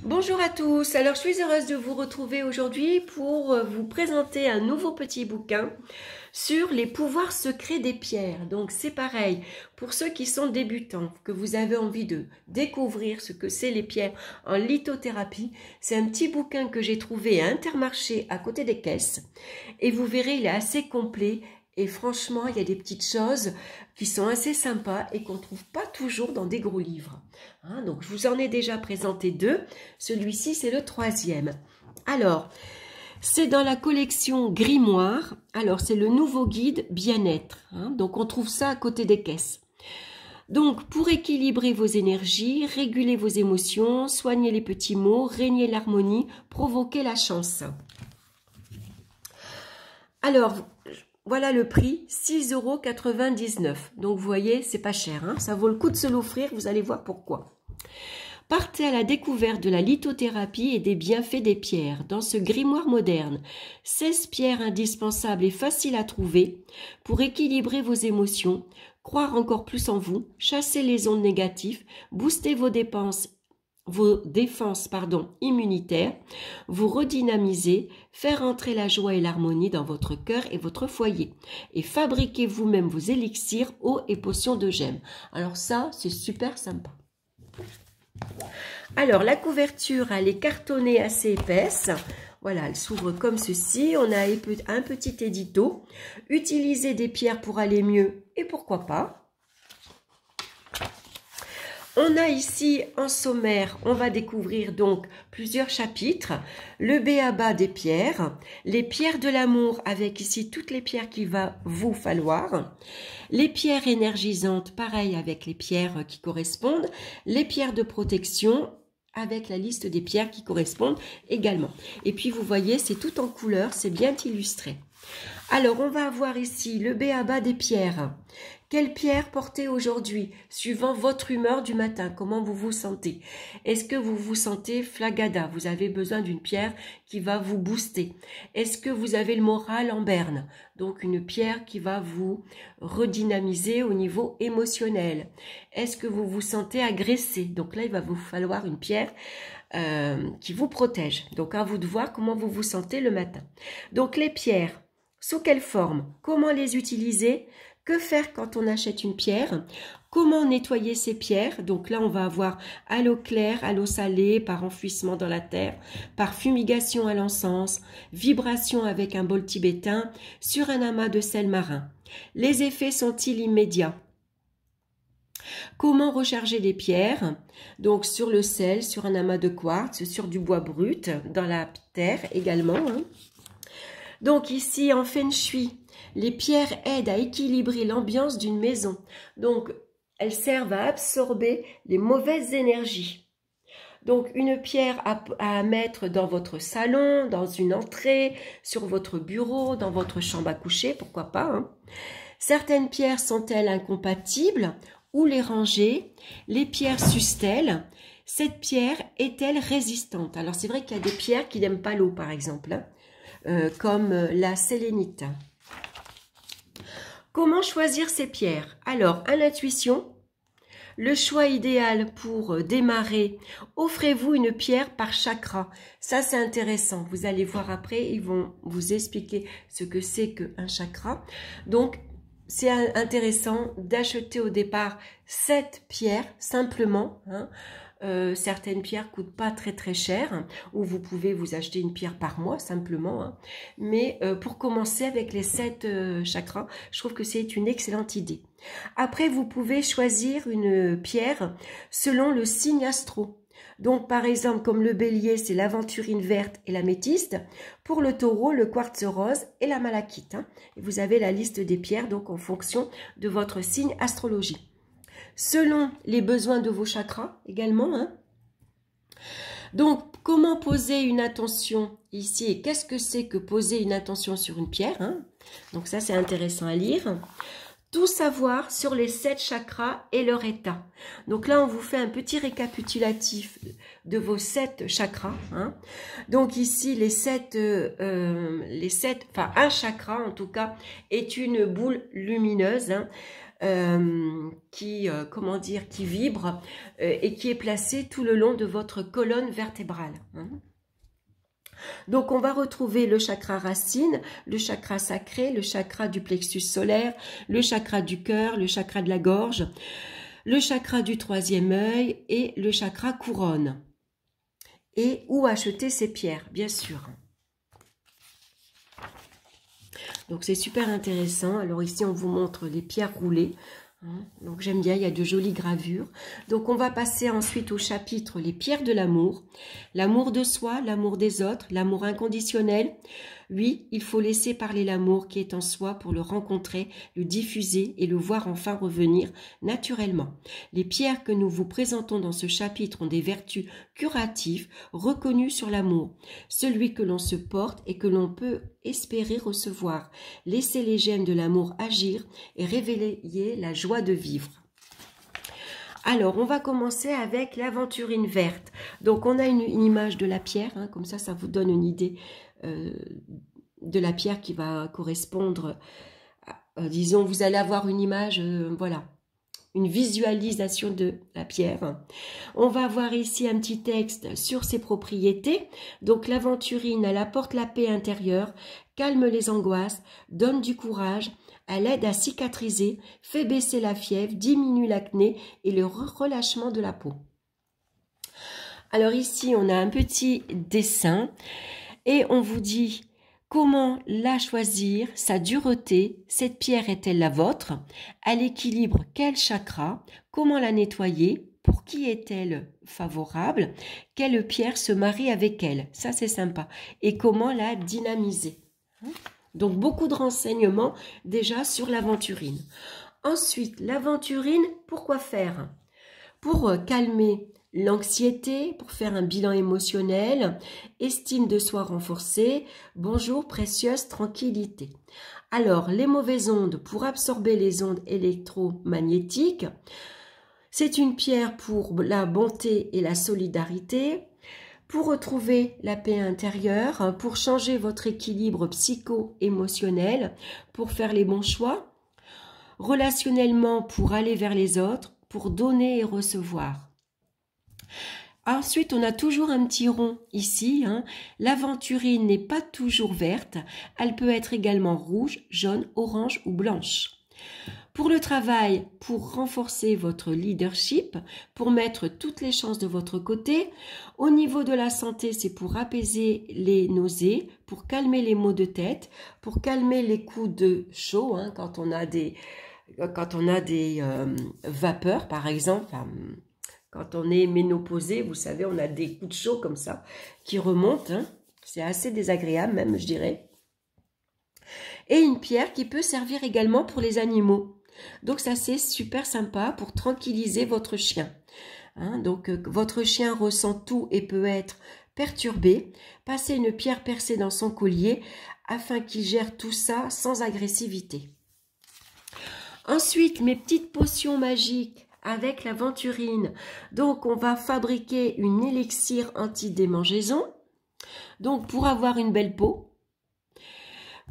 Bonjour à tous, alors je suis heureuse de vous retrouver aujourd'hui pour vous présenter un nouveau petit bouquin sur les pouvoirs secrets des pierres. Donc c'est pareil, pour ceux qui sont débutants, que vous avez envie de découvrir ce que c'est les pierres en lithothérapie, c'est un petit bouquin que j'ai trouvé à Intermarché à côté des caisses et vous verrez il est assez complet. Et franchement, il y a des petites choses qui sont assez sympas et qu'on ne trouve pas toujours dans des gros livres. Donc, je vous en ai déjà présenté deux. Celui-ci, c'est le troisième. Alors, c'est dans la collection Grimoire. Alors, c'est le nouveau guide bien-être. Donc, on trouve ça à côté des caisses. Donc, pour équilibrer vos énergies, réguler vos émotions, soigner les petits maux, régner l'harmonie, provoquer la chance. Alors, voilà le prix, 6,99 €. Donc, vous voyez, c'est pas cher. Ça vaut le coup de se l'offrir, vous allez voir pourquoi. Partez à la découverte de la lithothérapie et des bienfaits des pierres. Dans ce grimoire moderne, 16 pierres indispensables et faciles à trouver pour équilibrer vos émotions, croire encore plus en vous, chasser les ondes négatives, booster vos défenses immunitaires, vous redynamiser, faire entrer la joie et l'harmonie dans votre cœur et votre foyer, et fabriquer vous-même vos élixirs, eau et potions de gemmes. Alors ça, c'est super sympa. Alors, la couverture, elle est cartonnée assez épaisse. Voilà, elle s'ouvre comme ceci. On a un petit édito. Utiliser des pierres pour aller mieux, et pourquoi pas. On a ici en sommaire, on va découvrir donc plusieurs chapitres. Le b.a.-ba des pierres, les pierres de l'amour avec ici toutes les pierres qu'il va vous falloir. Les pierres énergisantes, pareil avec les pierres qui correspondent. Les pierres de protection avec la liste des pierres qui correspondent également. Et puis vous voyez, c'est tout en couleur, c'est bien illustré. Alors, on va avoir ici le b.a.-ba des pierres. Quelle pierre porter aujourd'hui, suivant votre humeur du matin, comment vous vous sentez? Est-ce que vous vous sentez flagada? Vous avez besoin d'une pierre qui va vous booster. Est-ce que vous avez le moral en berne? Donc, une pierre qui va vous redynamiser au niveau émotionnel. Est-ce que vous vous sentez agressé? Donc là, il va vous falloir une pierre qui vous protège. Donc, à vous de voir comment vous vous sentez le matin. Donc, les pierres. Sous quelle forme? Comment les utiliser? Que faire quand on achète une pierre? Comment nettoyer ces pierres? Donc là, on va avoir à l'eau claire, à l'eau salée, par enfouissement dans la terre, par fumigation à l'encens, vibration avec un bol tibétain, sur un amas de sel marin. Les effets sont-ils immédiats? Comment recharger les pierres? Donc sur le sel, sur un amas de quartz, sur du bois brut, dans la terre également. Donc ici, en Feng Shui, les pierres aident à équilibrer l'ambiance d'une maison. Donc, elles servent à absorber les mauvaises énergies. Donc, une pierre à mettre dans votre salon, dans une entrée, sur votre bureau, dans votre chambre à coucher, pourquoi pas. Certaines pierres sont-elles incompatibles? Où les ranger? Les pierres s'usent-elles? Cette pierre est-elle résistante? Alors, c'est vrai qu'il y a des pierres qui n'aiment pas l'eau, par exemple, comme la sélénite. Comment choisir ces pierres? Alors, à l'intuition, le choix idéal pour démarrer, offrez-vous une pierre par chakra. Ça, c'est intéressant. Vous allez voir après, ils vont vous expliquer ce que c'est qu'un chakra. Donc, c'est intéressant d'acheter au départ cette pierre, simplement. Certaines pierres coûtent pas très cher, ou vous pouvez vous acheter une pierre par mois simplement. Mais pour commencer avec les 7 chakras, je trouve que c'est une excellente idée. Après, vous pouvez choisir une pierre selon le signe astro. Donc, par exemple, comme le bélier, c'est l'aventurine verte et l'améthyste. Pour le taureau, le quartz rose et la malachite. Et vous avez la liste des pierres, donc en fonction de votre signe astrologique. Selon les besoins de vos chakras également. Donc, comment poser une intention ici? Et qu'est-ce que c'est que poser une intention sur une pierre? Donc ça, c'est intéressant à lire. Tout savoir sur les 7 chakras et leur état. Donc là, on vous fait un petit récapitulatif de vos 7 chakras. Donc ici, un chakra en tout cas est une boule lumineuse. comment dire, qui vibre et qui est placé tout le long de votre colonne vertébrale. Hein. Donc, on va retrouver le chakra racine, le chakra sacré, le chakra du plexus solaire, le chakra du cœur, le chakra de la gorge, le chakra du troisième œil et le chakra couronne. Et où acheter ces pierres, bien sûr. Donc, c'est super intéressant. Alors, ici, on vous montre les pierres roulées. Donc j'aime bien, il y a de jolies gravures. Donc on va passer ensuite au chapitre les pierres de l'amour. L'amour de soi, l'amour des autres, l'amour inconditionnel. Oui, il faut laisser parler l'amour qui est en soi pour le rencontrer, le diffuser et le voir enfin revenir naturellement. Les pierres que nous vous présentons dans ce chapitre ont des vertus curatives reconnues sur l'amour, celui que l'on se porte et que l'on peut espérer recevoir. Laissez les gemmes de l'amour agir et révéler la joie de vivre. Alors, on va commencer avec l'aventurine verte. Donc, on a une image de la pierre, hein, comme ça vous donne une idée de la pierre qui va correspondre. Disons, vous allez avoir une image, voilà, une visualisation de la pierre. On va avoir ici un petit texte sur ses propriétés. Donc, l'aventurine, elle apporte la paix intérieure, calme les angoisses, donne du courage, elle aide à cicatriser, fait baisser la fièvre, diminue l'acné et le relâchement de la peau. Alors ici, on a un petit dessin et on vous dit comment la choisir, sa dureté, cette pierre est-elle la vôtre, à l'équilibre quel chakra, comment la nettoyer, pour qui est-elle favorable, quelle pierre se marie avec elle, ça c'est sympa, et comment la dynamiser. Donc, beaucoup de renseignements déjà sur l'aventurine. Ensuite, l'aventurine, pourquoi faire? Pour calmer l'anxiété, pour faire un bilan émotionnel, estime de soi renforcée, bonjour précieuse tranquillité. Alors, les mauvaises ondes pour absorber les ondes électromagnétiques, c'est une pierre pour la bonté et la solidarité, pour retrouver la paix intérieure, pour changer votre équilibre psycho-émotionnel, pour faire les bons choix, relationnellement pour aller vers les autres, pour donner et recevoir. Ensuite, on a toujours un petit rond ici. Hein. L'aventurine n'est pas toujours verte, elle peut être également rouge, jaune, orange ou blanche. Pour le travail, pour renforcer votre leadership, pour mettre toutes les chances de votre côté. Au niveau de la santé, c'est pour apaiser les nausées, pour calmer les maux de tête, pour calmer les coups de chaud, hein, quand on a des vapeurs, par exemple. Quand on est ménopausé, vous savez, on a des coups de chaud comme ça qui remontent. Hein. C'est assez désagréable même, je dirais. Et une pierre qui peut servir également pour les animaux. Donc ça c'est super sympa pour tranquilliser votre chien. Hein, donc votre chien ressent tout et peut être perturbé. Passez une pierre percée dans son collier afin qu'il gère tout ça sans agressivité. Ensuite, mes petites potions magiques avec l'aventurine. Donc on va fabriquer une élixir anti-démangeaison. Donc pour avoir une belle peau.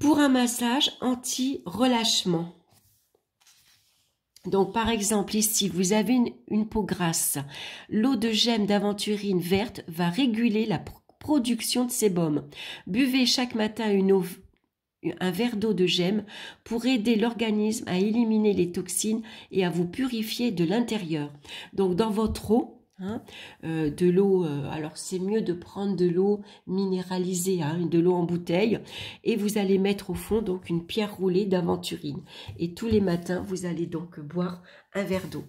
Pour un massage anti-relâchement. Donc, par exemple, ici, vous avez une peau grasse. L'eau de gemme d'aventurine verte va réguler la production de sébum. Buvez chaque matin un verre d'eau de gemme pour aider l'organisme à éliminer les toxines et à vous purifier de l'intérieur. Donc, dans votre eau, hein, de l'eau, alors c'est mieux de prendre de l'eau minéralisée, hein, de l'eau en bouteille, et vous allez mettre au fond donc une pierre roulée d'aventurine. Et tous les matins, vous allez donc boire un verre d'eau.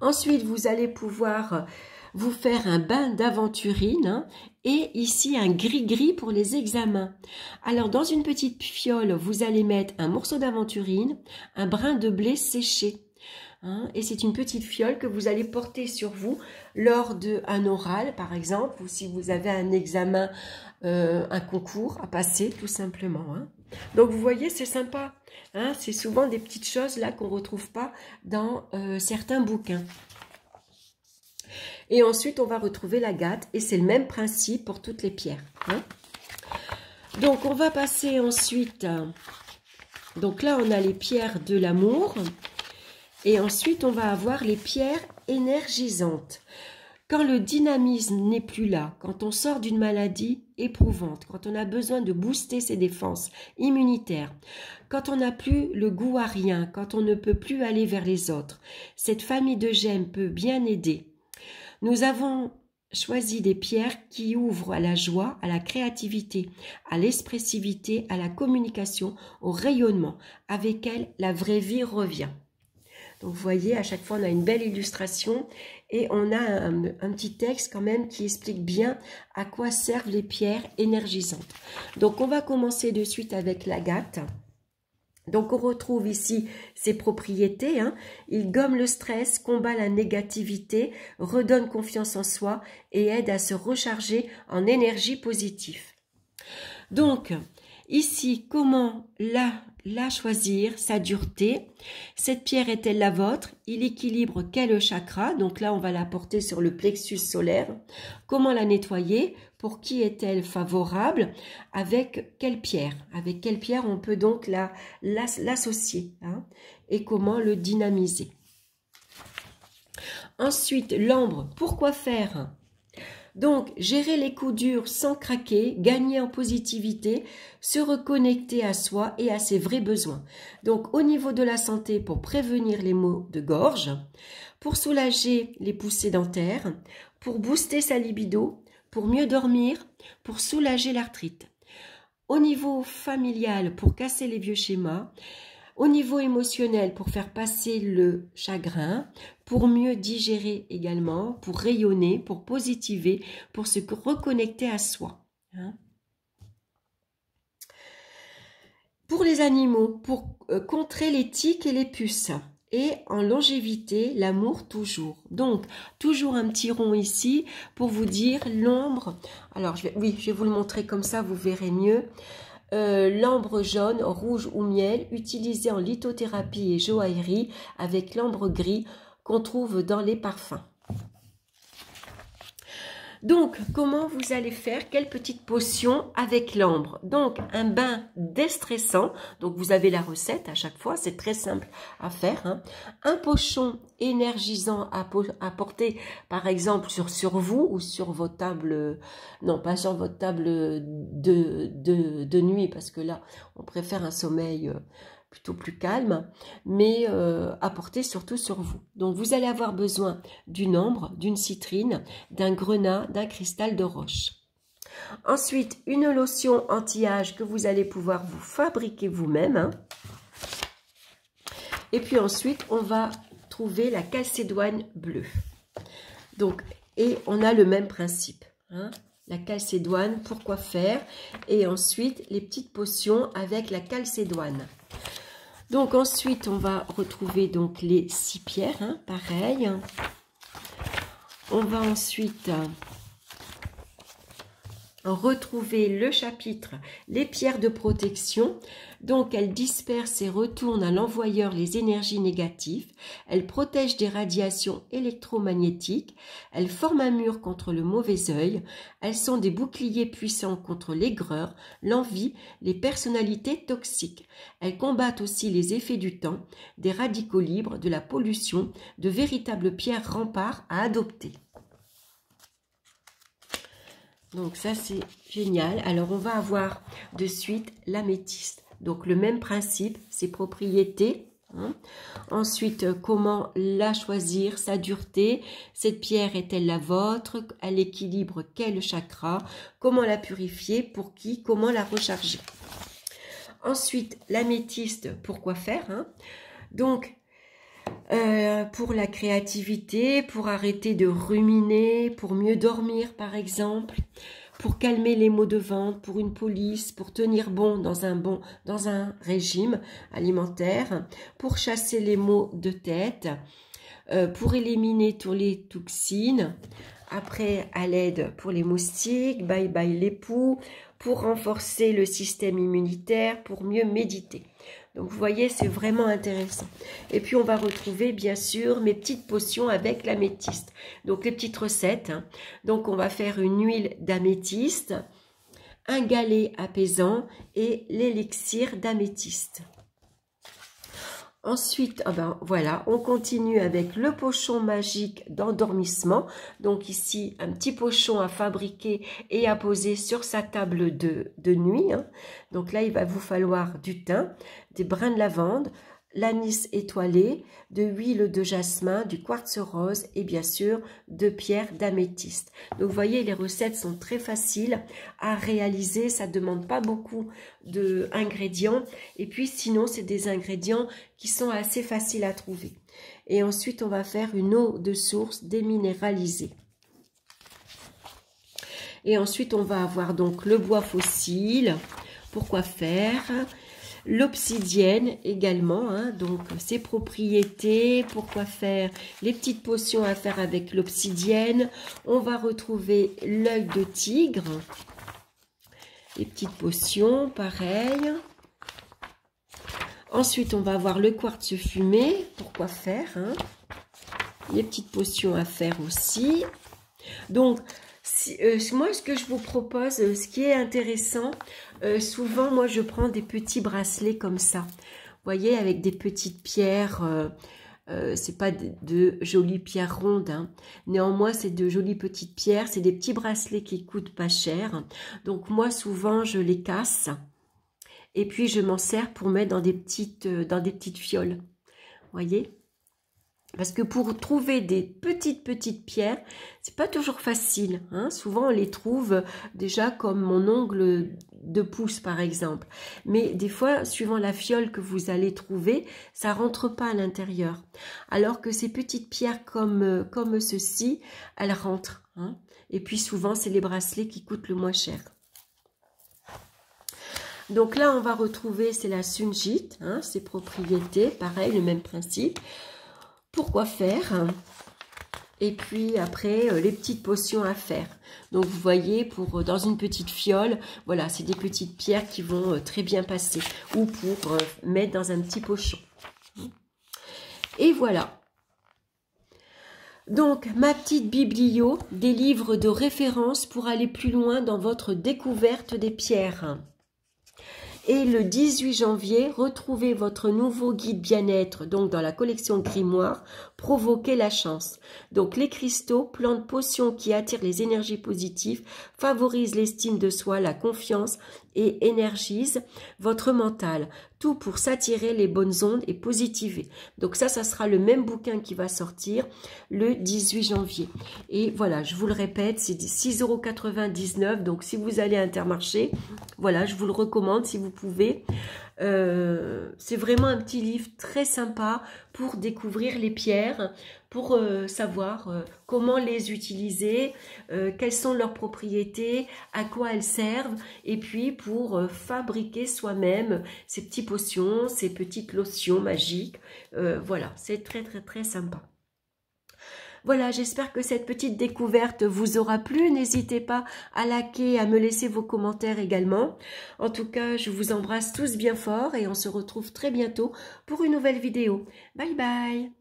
Ensuite, vous allez pouvoir vous faire un bain d'aventurine, hein, et ici un gris-gris pour les examens. Alors, dans une petite fiole, vous allez mettre un morceau d'aventurine, un brin de blé séché. Hein, et c'est une petite fiole que vous allez porter sur vous lors d'un oral, par exemple, ou si vous avez un examen, un concours à passer, tout simplement. Hein. Donc, vous voyez, c'est sympa. Hein, c'est souvent des petites choses là qu'on ne retrouve pas dans certains bouquins. Et ensuite, on va retrouver l'agate, et c'est le même principe pour toutes les pierres. Hein. Donc, on va passer ensuite Donc là, on a les pierres de l'amour. Et ensuite, on va avoir les pierres énergisantes. Quand le dynamisme n'est plus là, quand on sort d'une maladie éprouvante, quand on a besoin de booster ses défenses immunitaires, quand on n'a plus le goût à rien, quand on ne peut plus aller vers les autres, cette famille de gemmes peut bien aider. Nous avons choisi des pierres qui ouvrent à la joie, à la créativité, à l'expressivité, à la communication, au rayonnement. Avec elles, la vraie vie revient. Donc vous voyez, à chaque fois on a une belle illustration et on a un petit texte quand même qui explique bien à quoi servent les pierres énergisantes. Donc on va commencer de suite avec l'agate. Donc on retrouve ici ses propriétés, hein. Il gomme le stress, combat la négativité, redonne confiance en soi et aide à se recharger en énergie positive. Donc ici, comment la choisir, sa dureté? Cette pierre est-elle la vôtre? Il équilibre quel chakra? Donc là, on va la porter sur le plexus solaire. Comment la nettoyer? Pour qui est-elle favorable? Avec quelle pierre? Avec quelle pierre on peut donc l'associer, hein? Et comment le dynamiser? Ensuite, l'ambre. Pourquoi faire? Donc, gérer les coups durs sans craquer, gagner en positivité, se reconnecter à soi et à ses vrais besoins. Donc, au niveau de la santé, pour prévenir les maux de gorge, pour soulager les poussées dentaires, pour booster sa libido, pour mieux dormir, pour soulager l'arthrite. Au niveau familial, pour casser les vieux schémas. Au niveau émotionnel, pour faire passer le chagrin, pour mieux digérer également, pour rayonner, pour positiver, pour se reconnecter à soi. Hein. Pour les animaux, pour contrer les tiques et les puces. Et en longévité, l'amour toujours. Donc, toujours un petit rond ici pour vous dire l'ambre. Alors, je vais vous le montrer comme ça, vous verrez mieux. L'ambre jaune, rouge ou miel, utilisé en lithothérapie et joaillerie avec l'ambre gris qu'on trouve dans les parfums. Donc, comment vous allez faire? Quelle petite potion avec l'ambre? Donc, un bain déstressant. Donc, vous avez la recette à chaque fois. C'est très simple à faire. Hein. Un pochon énergisant à porter, par exemple, sur vous ou sur votre table. Non, pas sur votre table de nuit, parce que là, on préfère un sommeil plutôt plus calme, mais à porter surtout sur vous. Donc, vous allez avoir besoin d'une ambre, d'une citrine, d'un grenat, d'un cristal de roche. Ensuite, une lotion anti-âge que vous allez pouvoir vous fabriquer vous-même. Hein. Et puis ensuite, on va trouver la calcédoine bleue. Donc, et on a le même principe. Hein. La calcédoine, pourquoi faire? Et ensuite, les petites potions avec la calcédoine. Donc ensuite, on va retrouver donc les 6 pierres, hein, pareil. On va ensuite retrouver le chapitre les pierres de protection. Donc elles dispersent et retournent à l'envoyeur les énergies négatives, elles protègent des radiations électromagnétiques, elles forment un mur contre le mauvais œil, elles sont des boucliers puissants contre l'aigreur, l'envie, les personnalités toxiques. Elles combattent aussi les effets du temps, des radicaux libres, de la pollution, de véritables pierres remparts à adopter. Donc ça c'est génial. Alors on va avoir de suite l'améthyste. Donc le même principe, ses propriétés. Hein. Ensuite, comment la choisir, sa dureté. Cette pierre est-elle la vôtre? Elle équilibre quel chakra? Comment la purifier? Pour qui? Comment la recharger? Ensuite, l'améthyste, pourquoi faire? Hein. Donc, pour la créativité, pour arrêter de ruminer, pour mieux dormir par exemple, pour calmer les maux de ventre, pour une police, pour tenir bon dans un régime alimentaire, pour chasser les maux de tête, pour éliminer toutes les toxines, après à l'aide pour les moustiques, bye bye les poux, pour renforcer le système immunitaire, pour mieux méditer. Donc, vous voyez, c'est vraiment intéressant. Et puis, on va retrouver, bien sûr, mes petites potions avec l'améthyste. Donc, les petites recettes. Hein. Donc, on va faire une huile d'améthyste, un galet apaisant et l'élixir d'améthyste. Ensuite, ah ben, voilà, on continue avec le pochon magique d'endormissement. Donc ici, un petit pochon à fabriquer et à poser sur sa table de nuit. Hein. Donc là, il va vous falloir du thym, des brins de lavande, l'anis étoilé, de l'huile de jasmin, du quartz rose et bien sûr de pierres d'améthyste. Donc vous voyez, les recettes sont très faciles à réaliser, ça ne demande pas beaucoup d'ingrédients et puis sinon c'est des ingrédients qui sont assez faciles à trouver. Et ensuite on va faire une eau de source déminéralisée. Et ensuite on va avoir donc le bois fossile, pourquoi faire, l'obsidienne également, hein, donc ses propriétés, pourquoi faire, les petites potions à faire avec l'obsidienne. On va retrouver l'œil de tigre, les petites potions, pareil. Ensuite, on va avoir le quartz fumé, pourquoi faire, hein, les petites potions à faire aussi. Donc, moi, ce que je vous propose, ce qui est intéressant, souvent, moi, je prends des petits bracelets comme ça. Vous voyez, avec des petites pierres, c'est pas de jolies pierres rondes. Hein. Néanmoins, c'est de jolies petites pierres. C'est des petits bracelets qui coûtent pas cher. Donc, moi, souvent, je les casse. Et puis, je m'en sers pour mettre dans des petites fioles. Vous voyez ? Parce que pour trouver des petites pierres, c'est pas toujours facile. Hein. Souvent, on les trouve déjà comme mon ongle de pouce, par exemple. Mais des fois, suivant la fiole que vous allez trouver, ça rentre pas à l'intérieur. Alors que ces petites pierres comme ceci, elles rentrent. Hein. Et puis souvent, c'est les bracelets qui coûtent le moins cher. Donc là, on va retrouver, c'est la sungite, hein, ses propriétés, pareil, le même principe. Pourquoi faire? Et puis après, les petites potions à faire. Donc vous voyez, dans une petite fiole, voilà, c'est des petites pierres qui vont très bien passer. Ou pour mettre dans un petit pochon. Et voilà. Donc, ma petite biblio, des livres de référence pour aller plus loin dans votre découverte des pierres. Et le 18 janvier, retrouvez votre nouveau guide bien-être, donc dans la collection Grimoire, Provoquez la chance. Donc les cristaux, plantes, potions qui attirent les énergies positives, favorisent l'estime de soi, la confiance et énergisent votre mental. Tout pour s'attirer les bonnes ondes et positiver. Donc ça sera le même bouquin qui va sortir le 18 janvier. Et voilà, je vous le répète, c'est 6,99 €. Donc si vous allez à Intermarché, voilà, je vous le recommande si vous pouvez. C'est vraiment un petit livre très sympa pour découvrir les pierres, pour savoir comment les utiliser, quelles sont leurs propriétés, à quoi elles servent, et puis pour fabriquer soi-même ces petites potions, ces petites lotions magiques. Voilà, c'est très sympa. Voilà, j'espère que cette petite découverte vous aura plu. N'hésitez pas à liker, à me laisser vos commentaires également. En tout cas, je vous embrasse tous bien fort et on se retrouve très bientôt pour une nouvelle vidéo. Bye bye!